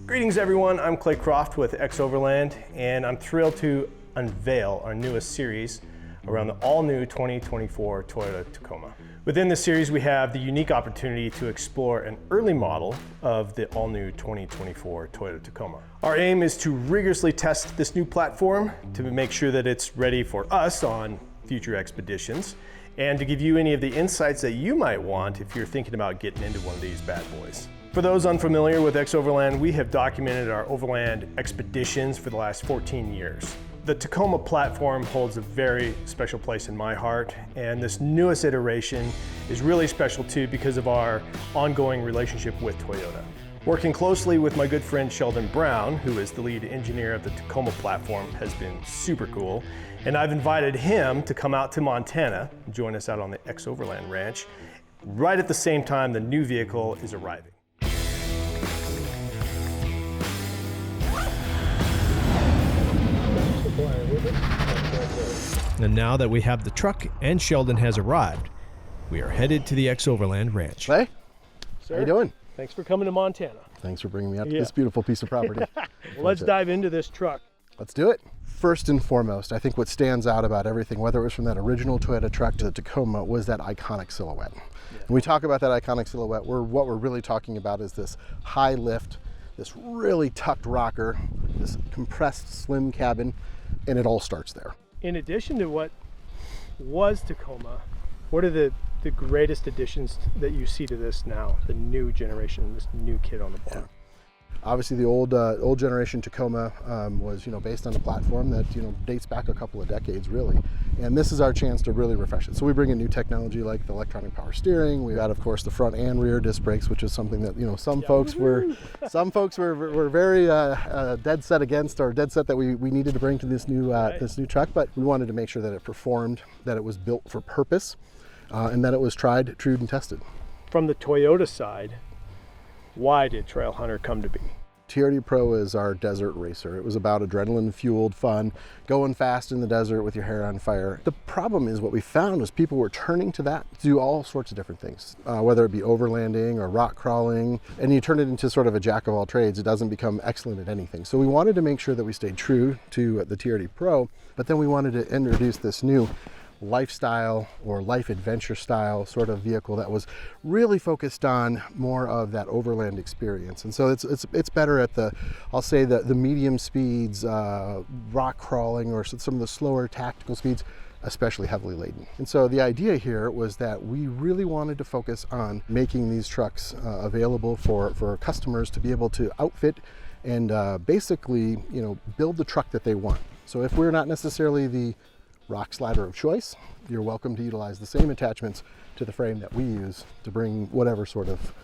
Greetings everyone, I'm Clay Croft with XOVERLAND, and I'm thrilled to unveil our newest series around the all-new 2024 Toyota Tacoma. Within this series, we have the unique opportunity to explore an early model of the all-new 2024 Toyota Tacoma. Our aim is to rigorously test this new platform to make sure that it's ready for us on future expeditions, and to give you any of the insights that you might want if you're thinking about getting into one of these bad boys. For those unfamiliar with XOVERLAND, we have documented our overland expeditions for the last 14 years. The Tacoma platform holds a very special place in my heart, and this newest iteration is really special too because of our ongoing relationship with Toyota. Working closely with my good friend Sheldon Brown, who is the lead engineer of the Tacoma platform, has been super cool, and I've invited him to come out to Montana and join us out on the XOVERLAND Ranch right at the same time the new vehicle is arriving. And now that we have the truck and Sheldon has arrived, we are headed to the XOVERLAND Ranch. Hey, Sir, how you doing? Thanks for coming to Montana. Thanks for bringing me out to this beautiful piece of property. Well, let's dive into this truck. Let's do it. First and foremost, I think what stands out about everything, whether it was from that original Toyota truck to the Tacoma, was that iconic silhouette. When we talk about that iconic silhouette, what we're really talking about is this high lift, this really tucked rocker, this compressed slim cabin, and it all starts there. In addition to what was Tacoma, what are the greatest additions that you see to this now, the new generation, this new kid on the block? Yeah. Obviously, the old generation Tacoma was, based on a platform that, dates back a couple of decades, really. And this is our chance to really refresh it. So we bring in new technology like the electronic power steering. We got, of course, the front and rear disc brakes, which is something that, some folks were very dead set against, or dead set that we needed to bring to this new truck. But we wanted to make sure that it performed, that it was built for purpose, and that it was tried, true, and tested. From the Toyota side, why did Trailhunter come to be? TRD Pro is our desert racer. It was about adrenaline-fueled fun, going fast in the desert with your hair on fire. The problem is what we found was people were turning to that to do all sorts of different things, whether it be overlanding or rock crawling, and you turn it into sort of a jack of all trades. It doesn't become excellent at anything. So we wanted to make sure that we stayed true to the TRD Pro, but then we wanted to introduce this new lifestyle or life adventure style sort of vehicle that was really focused on more of that overland experience. And so it's better at I'll say the medium speeds, rock crawling, or some of the slower tactical speeds, especially heavily laden. And so the idea here was that we really wanted to focus on making these trucks available for customers to be able to outfit and basically build the truck that they want. So if we're not necessarily the rock slider of choice, you're welcome to utilize the same attachments to the frame that we use to bring whatever sort of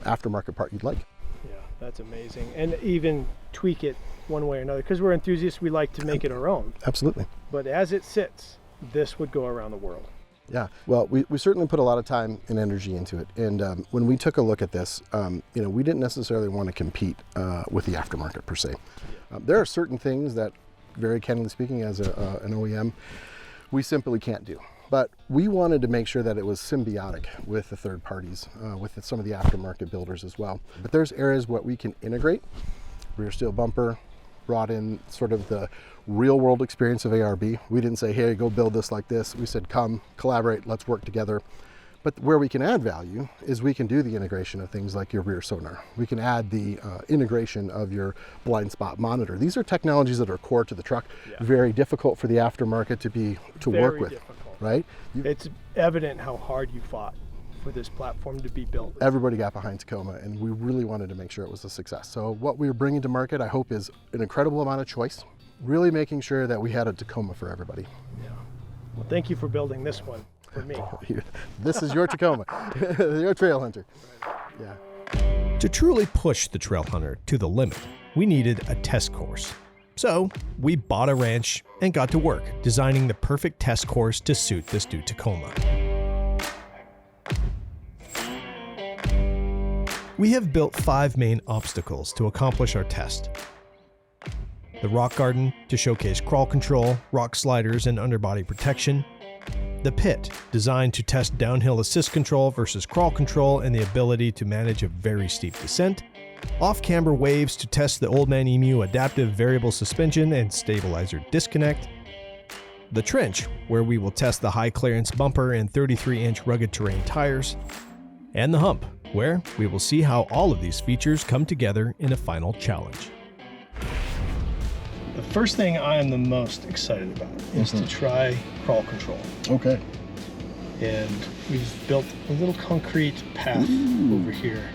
aftermarket part you'd like. Yeah, that's amazing. And even tweak it one way or another, because we're enthusiasts, we like to make it our own. Absolutely. But as it sits, this would go around the world. Yeah, well, we certainly put a lot of time and energy into it. And when we took a look at this, we didn't necessarily want to compete with the aftermarket per se. There are certain things that, very candidly speaking, as an OEM, we simply can't do. But we wanted to make sure that it was symbiotic with the third parties, with some of the aftermarket builders as well. But there's areas where we can integrate. Rear steel bumper, brought in sort of the real world experience of ARB. We didn't say, hey, go build this like this. We said, come, collaborate, let's work together. But where we can add value is we can do the integration of things like your rear sonar. We can add the integration of your blind spot monitor. These are technologies that are core to the truck. Yeah. Very difficult for the aftermarket to work with. Difficult. Right? It's evident how hard you fought for this platform to be built. Everybody got behind Tacoma, and we really wanted to make sure it was a success. So what we're bringing to market, I hope, is an incredible amount of choice, really making sure that we had a Tacoma for everybody. Yeah. Well, thank you for building this one. For me. This is your Tacoma, your Trailhunter. Yeah. To truly push the Trailhunter to the limit, we needed a test course. So we bought a ranch and got to work designing the perfect test course to suit this new Tacoma. We have built 5 main obstacles to accomplish our test. The rock garden to showcase crawl control, rock sliders, and underbody protection. The pit, designed to test downhill assist control versus crawl control and the ability to manage a very steep descent. off-camber waves to test the Old Man Emu adaptive variable suspension and stabilizer disconnect, the trench, where we will test the high clearance bumper and 33-inch rugged terrain tires, and the hump, where we will see how all of these features come together in a final challenge. The first thing I am the most excited about is to try crawl control. Okay. And we've built a little concrete path over here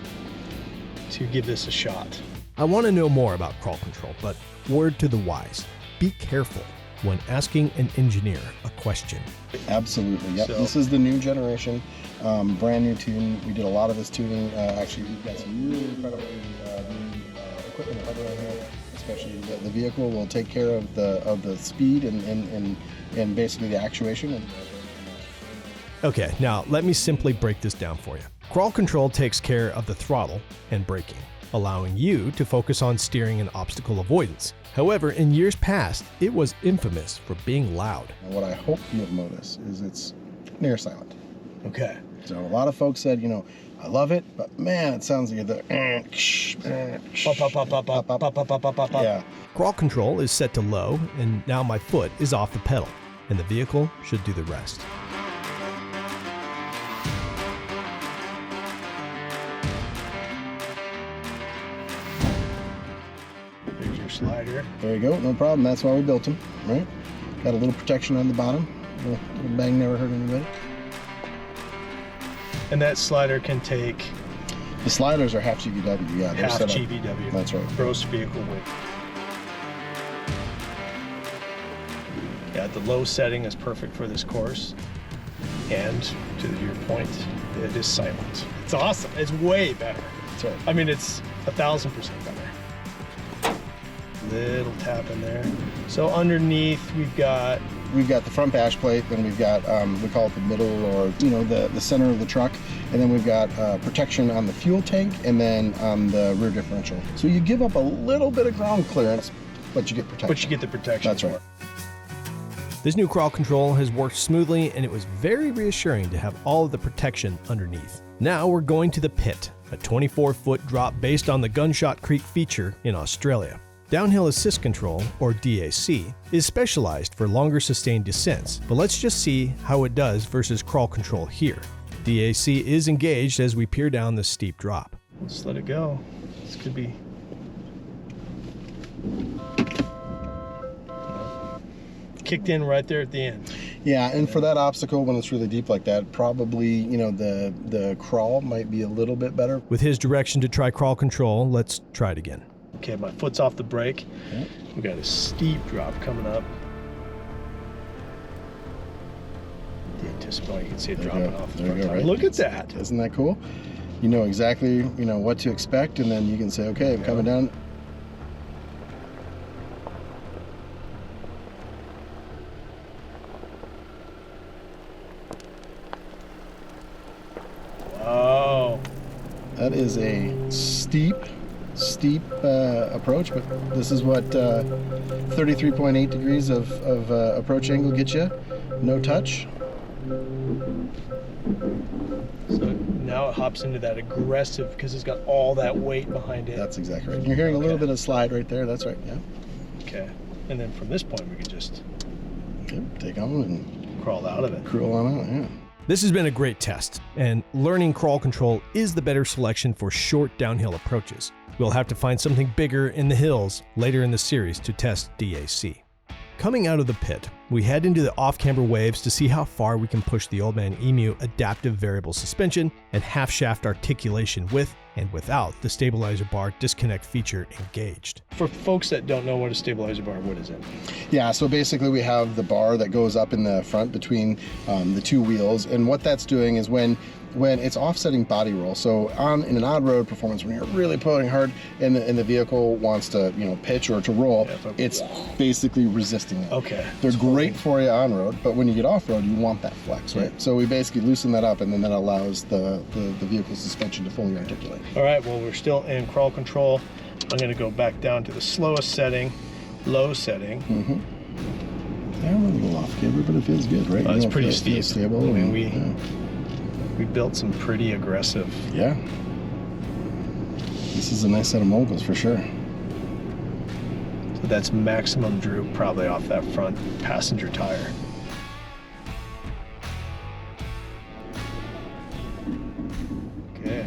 to give this a shot. I want to know more about crawl control, but word to the wise, be careful when asking an engineer a question. Absolutely, yep. So- This is the new generation, brand new tune. We did a lot of this tuning. Actually, we've got some really incredible new equipment and hardware here. Especially the vehicle will take care of the speed and basically the actuation. Okay, now let me simply break this down for you. Crawl control takes care of the throttle and braking, allowing you to focus on steering and obstacle avoidance. However, in years past, it was infamous for being loud. And what I hope you'll notice is it's near silent. Okay. So a lot of folks said, you know, I love it, but man, it sounds like the yeah. Crawl control is set to low, and now my foot is off the pedal, and the vehicle should do the rest. There's your slider. There you go, no problem. That's why we built them, right? Got a little protection on the bottom. Little bang never hurt anybody. And that slider can take The sliders are half GVW, yeah. They're half set up. GVW. That's right. Gross vehicle weight. Yeah, the low setting is perfect for this course. And to your point, it is silent. It's awesome. It's way better. That's right. I mean, it's 1,000% better. Little tap in there. So underneath, we've got the front bash plate, then we've got, we call it the middle, or, you know, the center of the truck. And then we've got protection on the fuel tank and then on the rear differential. So you give up a little bit of ground clearance, but you get protection. but you get the protection. That's right. This new crawl control has worked smoothly, and it was very reassuring to have all of the protection underneath. Now we're going to the pit, a 24-foot drop based on the Gunshot Creek feature in Australia. Downhill Assist Control, or DAC, is specialized for longer sustained descents, but let's just see how it does versus crawl control here. DAC is engaged as we peer down the steep drop. Let's let it go. This could be. Kicked in right there at the end. Yeah, and for that obstacle, when it's really deep like that, probably, you know, the crawl might be a little bit better. With his direction to try crawl control, let's try it again. Okay, my foot's off the brake. Yep. We got a steep drop coming up. The anticipate, you can see it There you dropping go. off the There you front go, tire. right? Look at that. Isn't that cool? You know exactly, you know, what to expect, and then you can say, okay, I'm coming down. Wow. That is a steep approach, but this is what 33.8 degrees of approach angle gets you. No touch. So now it hops into that aggressive because it's got all that weight behind it. That's exactly right. You're hearing a little Okay. bit of slide right there. That's right. Yeah. Okay. And then from this point, we can just Okay. Take on and crawl out of it. cruel on out. Yeah. This has been a great test, and learning crawl control is the better selection for short downhill approaches. We'll have to find something bigger in the hills later in the series to test DAC. Coming out of the pit, we head into the off-camber waves to see how far we can push the Old Man Emu adaptive variable suspension and half-shaft articulation with and without the stabilizer bar disconnect feature engaged. For folks that don't know what a stabilizer bar, what is it? Yeah, so basically we have the bar that goes up in the front between the two wheels, and what that's doing is when it's offsetting body roll. So in an odd road performance, when you're really pulling hard and the vehicle wants to, you know, pitch or to roll, it's basically resisting it. Okay. They're great for you on road, but when you get off road, you want that flex, right? So we basically loosen that up, and then that allows the vehicle suspension to fully articulate. All right, well, we're still in crawl control. I'm going to go back down to the slowest setting, low setting. Yeah, we're a little off camber, but it feels good, right? Oh, it's You know, pretty it feels steep. stable. I mean, and, we built some pretty aggressive. yeah. This is a nice set of moguls for sure. So that's maximum droop probably off that front passenger tire. Okay,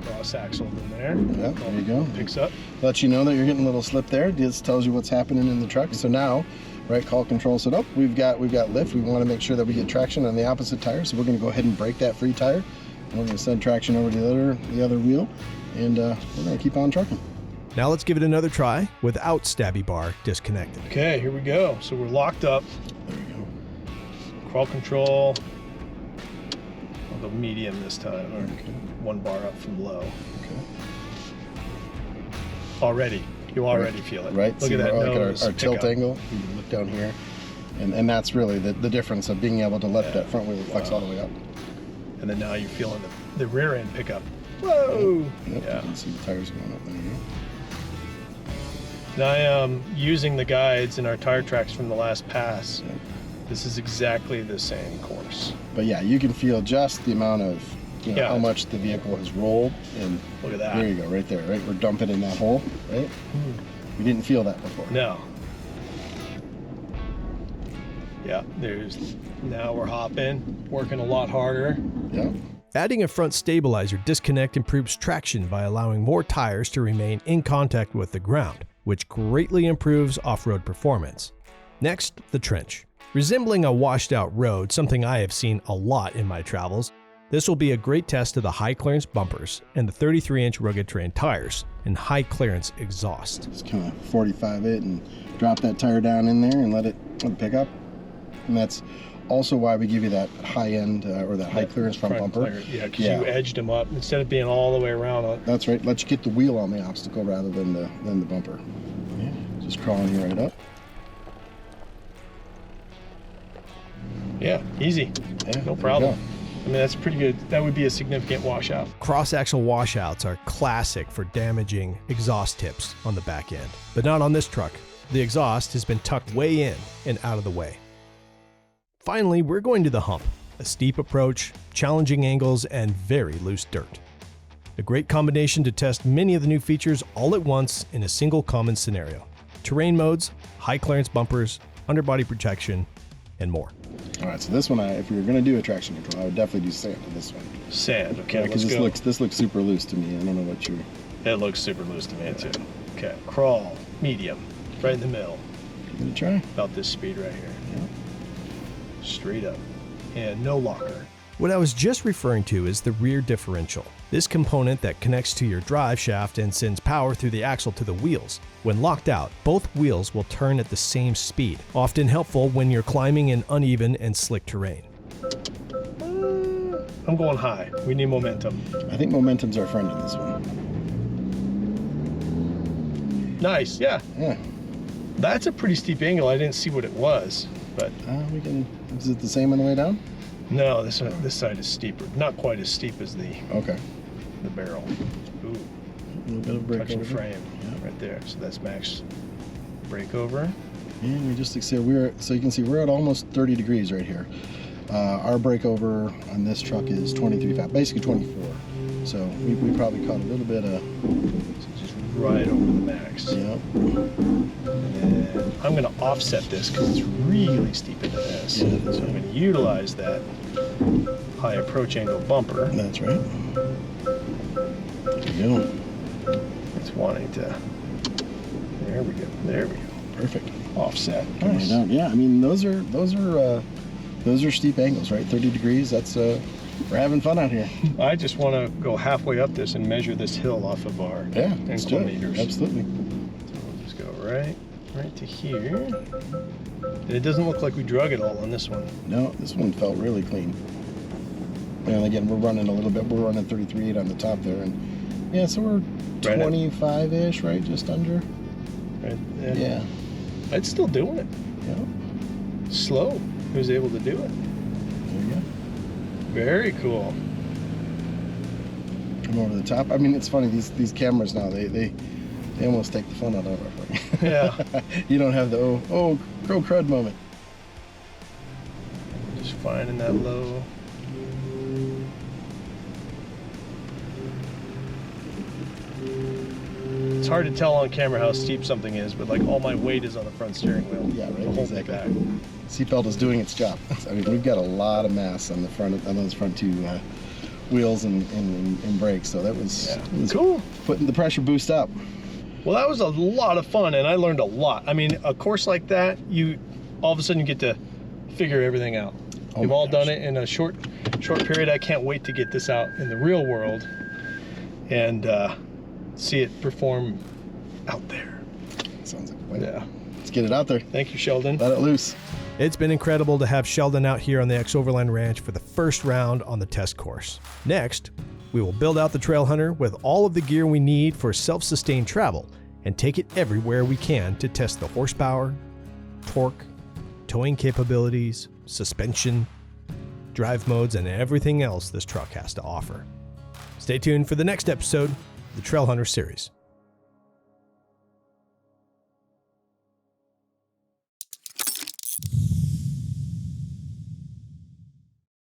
cross axle in there. Yep, there you go. Picks up. Let you know that you're getting a little slip there. This tells you what's happening in the truck. So now, right, call control said, oh, we've got lift. We want to make sure that we get traction on the opposite tire. So we're going to go ahead and brake that free tire. And we're going to send traction over to the other wheel, and we're going to keep on trucking. Now let's give it another try without stabby bar disconnected. Okay, here we go. So we're locked up. There we go. Crawl control. I'll go medium this time, or one bar up from low. Okay. Already, you already feel it. Right. Look See, at that nose. our tilt pickup. angle. You can look down here, and that's really the difference of being able to let that front wheel flex all the way up. And then now you're feeling the rear end pickup. Whoa! Yep, Yeah. you can see the tires going up there. Now I am using the guides in our tire tracks from the last pass. Yep. This is exactly the same course. But yeah, you can feel just the amount of, Yeah. how much the vehicle has rolled, and Look at that. there you go, right there, right? We're dumping in that hole, right? We didn't feel that before. No. Yeah, now we're hopping, working a lot harder. Yep. Adding a front stabilizer disconnect improves traction by allowing more tires to remain in contact with the ground, which greatly improves off-road performance. Next, the trench. Resembling a washed-out road, something I have seen a lot in my travels, this will be a great test of the high-clearance bumpers and the 33-inch rugged terrain tires and high-clearance exhaust. Just kind of 45 it and drop that tire down in there and let it pick up. And that's also why we give you that high end or that high clearance front bumper. Yeah, because you edged them up instead of being all the way around. That's right. Let you get the wheel on the obstacle rather than the bumper. Yeah, just crawling you right up. Yeah, easy. Yeah, No there problem. you go. I mean, that's pretty good. That would be a significant washout. Cross-axle washouts are classic for damaging exhaust tips on the back end, but not on this truck. The exhaust has been tucked way in and out of the way. Finally, we're going to the hump, a steep approach, challenging angles, and very loose dirt. A great combination to test many of the new features all at once in a single common scenario. Terrain modes, high clearance bumpers, underbody protection, and more. All right, so this one, if we were going to do a traction control, I would definitely do sand on this one. Sand. Okay, let's Because go. this looks super loose to me. I don't know what you. It looks super loose to me too. Okay, crawl, medium, right in the middle. Give it a try. About this speed right here. Yeah. Straight up. And no locker. What I was just referring to is the rear differential. This component that connects to your drive shaft and sends power through the axle to the wheels. When locked out, both wheels will turn at the same speed, often helpful when you're climbing in uneven and slick terrain. I'm going high. We need momentum. I think momentum's our friend in this one. Nice, yeah. Yeah. That's a pretty steep angle. I didn't see what it was, but We can. Is it the same on the way down? no, this side is steeper. Not quite as steep as the Okay. barrel. Ooh, A little bit of brake touching over. frame right there. So that's max brake over. And we just so you can see we're at almost 30 degrees right here. Our breakover on this truck is 23 fat, basically 24. So we probably caught a little bit of. So just right over the max. Yep. And I'm going to offset this because it's really steep into this. Yeah, it is, So I'm going to utilize that high approach angle bumper. That's right. There you go. It's wanting to. There we go. There we go. Perfect. Offset. All right, now, yeah. I mean, those are steep angles, right? 30 degrees. That's we're having fun out here. I just want to go halfway up this and measure this hill off of our Yeah, let's do it. inclinators. Absolutely. So we'll just go right to here. And it doesn't look like we drug it all on this one. No, this one felt really clean. And again, we're running a little bit. We're running 33.8 on the top there, and yeah, so we're 25-ish, right? Just under. Right? Yeah. It's still doing it. Yeah. Slow. Who's able to do it? There you go. Very cool. Come over the top. I mean, it's funny. These cameras now, they almost take the fun out of it. Yeah. You don't have the oh crow crud moment. Just finding that low. it's hard to tell on camera how steep something is, but like all my weight is on the front steering wheel. Yeah, right. To hold me Exactly. back. Seatbelt is doing its job. I mean, we've got a lot of mass on the front, on those front two wheels and brakes. So that was, Yeah. it was Cool. putting the pressure boost up. Well, that was a lot of fun, and I learned a lot. I mean, a course like that, you all of a sudden you get to figure everything out. Oh We've my all gosh. done it in a short period. I can't wait to get this out in the real world and see it perform out there. Sounds like a plan. Yeah. Let's get it out there. Thank you, Sheldon. Let it loose. It's been incredible to have Sheldon out here on the XOVERLAND Ranch for the first round on the test course. Next, we will build out the Trailhunter with all of the gear we need for self-sustained travel and take it everywhere we can to test the horsepower, torque, towing capabilities, suspension, drive modes, and everything else this truck has to offer. Stay tuned for the next episode of the Trailhunter series.